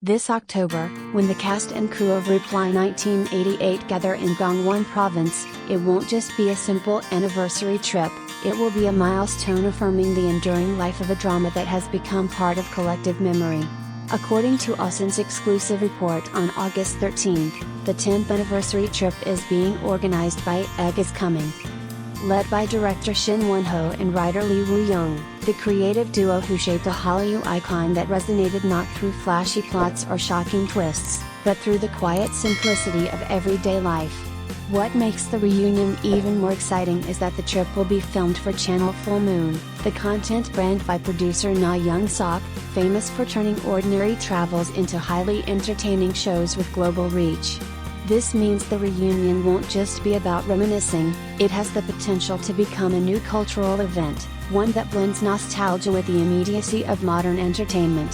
This October, when the cast and crew of Reply 1988 gather in Gangwon Province, it won't just be a simple anniversary trip, it will be a milestone affirming the enduring life of a drama that has become part of collective memory. According to Shin's exclusive report on August 13, the 10th anniversary trip is being organized by Egg is Coming. Led by director Shin and writer Woo-jung, the creative duo who shaped a Hallyu icon that resonated not through flashy plots or shocking twists, but through the quiet simplicity of everyday life. What makes the reunion even more exciting is that the trip will be filmed for channel Fullmoon, the content brand by producer Young-seok, famous for turning ordinary travels into highly entertaining shows with global reach. This means the reunion won't just be about reminiscing, it has the potential to become a new cultural event, one that blends nostalgia with the immediacy of modern entertainment.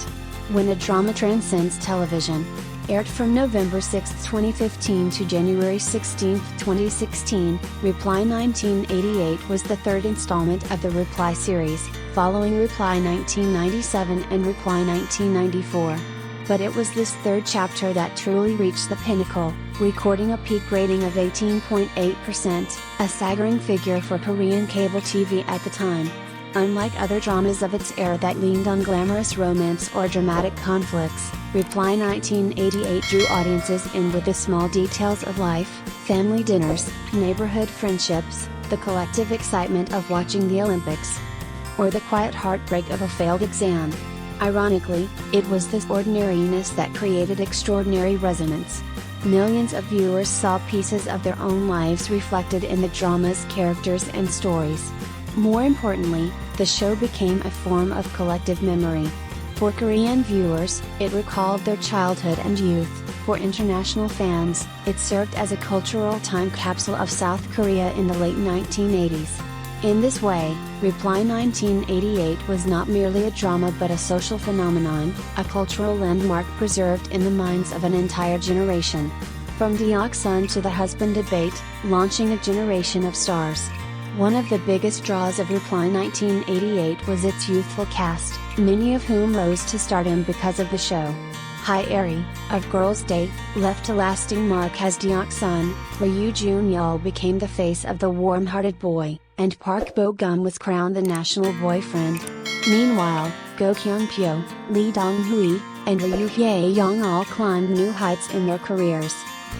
When a drama transcends television. Aired from November 6, 2015 to January 16, 2016, Reply 1988 was the third installment of the Reply series, following Reply 1997 and Reply 1994. But it was this third chapter that truly reached the pinnacle, recording a peak rating of 18.8%, a staggering figure for Korean cable TV at the time. Unlike other dramas of its era that leaned on glamorous romance or dramatic conflicts, Reply 1988 drew audiences in with the small details of life, family dinners, neighborhood friendships, the collective excitement of watching the Olympics, or the quiet heartbreak of a failed exam. Ironically, it was this ordinariness that created extraordinary resonance. Millions of viewers saw pieces of their own lives reflected in the drama's characters and stories. More importantly, the show became a form of collective memory. For Korean viewers, it recalled their childhood and youth. For international fans, it served as a cultural time capsule of South Korea in the late 1980s. In this way, Reply 1988 was not merely a drama but a social phenomenon, a cultural landmark preserved in the minds of an entire generation. From Deok-sun to the husband debate, launching a generation of stars. One of the biggest draws of Reply 1988 was its youthful cast, many of whom rose to stardom because of the show. Hyeri, of Girls' Day, left a lasting mark as Deok-sun, Ryu Jun Yeol became the face of the warm-hearted boy, and Park Bo-gum was crowned the national boyfriend. Meanwhile, Go Kyung-pyo, Lee Dong-hui, and Ryu Hae-young all climbed new heights in their careers.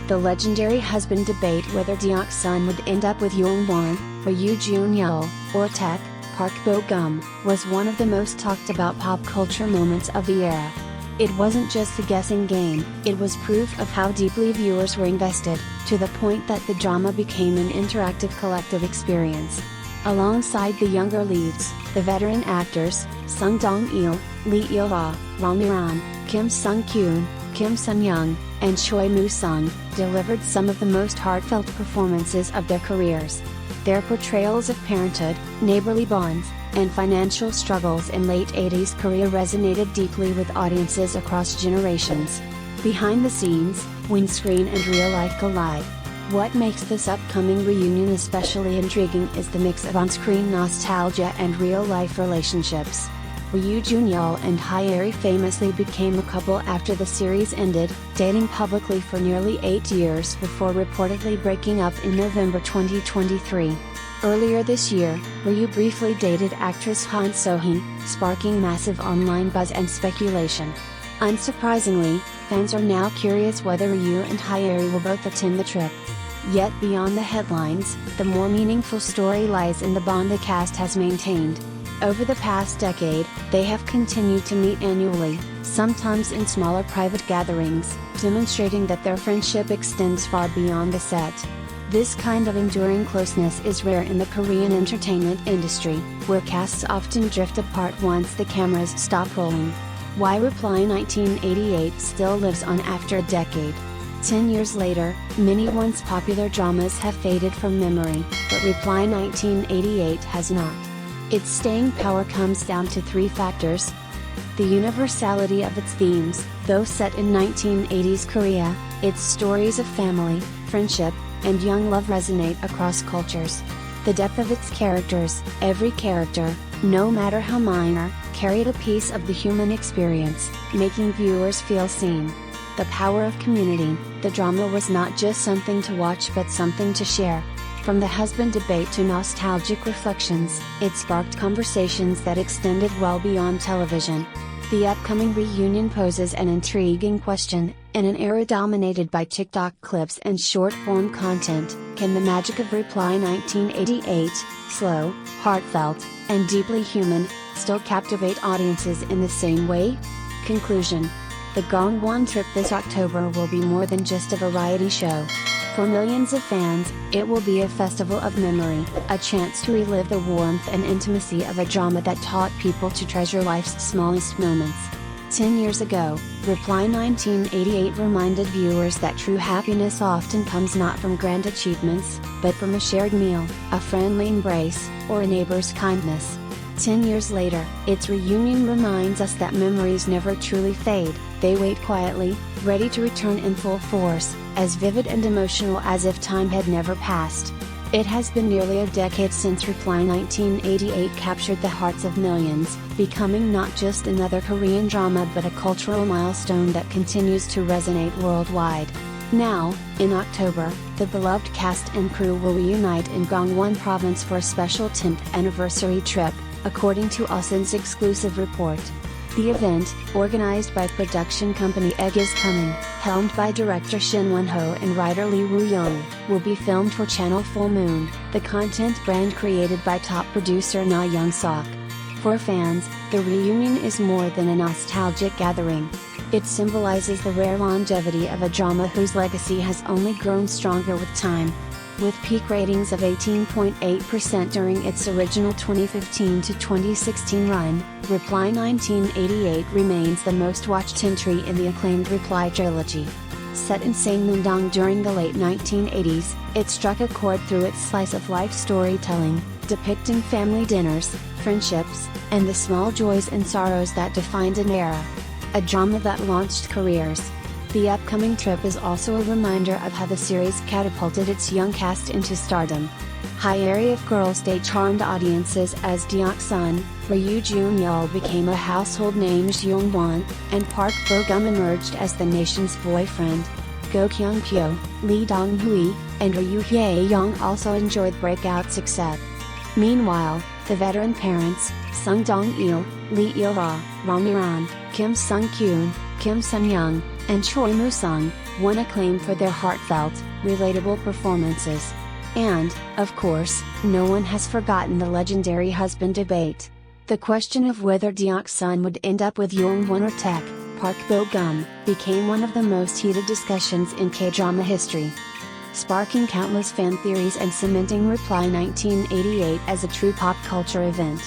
The legendary husband debate whether Deok-sun would end up with Young-won, Ryu Jun Yeol, or Taek, Park Bo-gum, was one of the most talked about pop culture moments of the era. It wasn't just a guessing game, it was proof of how deeply viewers were invested, to the point that the drama became an interactive collective experience. Alongside the younger leads, the veteran actors, Sung Dong-il, Lee Il-ha, Rong Miran, Kim Sung-kyun, Kim Sun-young, and Choi Moo-sung, delivered some of the most heartfelt performances of their careers. Their portrayals of parenthood, neighborly bonds, and financial struggles in late 80s Korea resonated deeply with audiences across generations. Behind the scenes, when screen and real life collide. What makes this upcoming reunion especially intriguing is the mix of on-screen nostalgia and real-life relationships. Ryu Jun Yeol and Hyeri famously became a couple after the series ended, dating publicly for nearly 8 years before reportedly breaking up in November 2023. Earlier this year, Ryu briefly dated actress Han So Hee, sparking massive online buzz and speculation. Unsurprisingly, fans are now curious whether Ryu and Hyeri will both attend the trip. Yet beyond the headlines, the more meaningful story lies in the bond the cast has maintained. Over the past decade, they have continued to meet annually, sometimes in smaller private gatherings, demonstrating that their friendship extends far beyond the set. This kind of enduring closeness is rare in the Korean entertainment industry, where casts often drift apart once the cameras stop rolling. Why Reply 1988 still lives on after a decade. 10 years later, many once popular dramas have faded from memory, but Reply 1988 has not. Its staying power comes down to 3 factors. The universality of its themes, though set in 1980s Korea, its stories of family, friendship, and young love resonate across cultures. The depth of its characters, every character, no matter how minor, carried a piece of the human experience, making viewers feel seen. The power of community, the drama was not just something to watch but something to share. From the husband debate to nostalgic reflections, it sparked conversations that extended well beyond television. The upcoming reunion poses an intriguing question: in an era dominated by TikTok clips and short-form content, can the magic of Reply 1988, slow, heartfelt, and deeply human, still captivate audiences in the same way? Conclusion: the Gangwon trip this October will be more than just a variety show. For millions of fans, it will be a festival of memory, a chance to relive the warmth and intimacy of a drama that taught people to treasure life's smallest moments. 10 years ago, Reply 1988 reminded viewers that true happiness often comes not from grand achievements, but from a shared meal, a friendly embrace, or a neighbor's kindness. 10 years later, its reunion reminds us that memories never truly fade, they wait quietly, ready to return in full force, as vivid and emotional as if time had never passed. It has been nearly a decade since Reply 1988 captured the hearts of millions, becoming not just another Korean drama but a cultural milestone that continues to resonate worldwide. Now, in October, the beloved cast and crew will reunite in Gangwon Province for a special 10th anniversary trip, according to Shin's exclusive report. The event, organized by production company Egg is Coming, helmed by director Shin and writer Woo-jung, will be filmed for channel Fullmoon, the content brand created by top producer Young-seok. For fans, the reunion is more than a nostalgic gathering. It symbolizes the rare longevity of a drama whose legacy has only grown stronger with time. With peak ratings of 18.8% during its original 2015 to 2016 run, Reply 1988 remains the most watched entry in the acclaimed Reply trilogy. Set in Ssangmun-dong during the late 1980s, it struck a chord through its slice-of-life storytelling, depicting family dinners, friendships, and the small joys and sorrows that defined an era. A drama that launched careers. The upcoming trip is also a reminder of how the series catapulted its young cast into stardom. Hyeri of Girls' Day charmed audiences as Deok-sun, Ryu Jun Yeol became a household name Jeongwon, and Park Bo-gum emerged as the nation's boyfriend. Go Kyung-pyo, Lee Dong-hui, and Ryu Hae-young also enjoyed breakout success. Meanwhile, the veteran parents, Sung Dong-il, Lee Il-ra, Rong Miran, Kim Sung-kyun, Kim Sun-young, and Choi Moo-sung, won acclaim for their heartfelt, relatable performances. And, of course, no one has forgotten the legendary husband debate. The question of whether Deok-sun would end up with Young-won or Taek, Park Bo-gum, became one of the most heated discussions in K-drama history. Sparking countless fan theories and cementing Reply 1988 as a true pop culture event.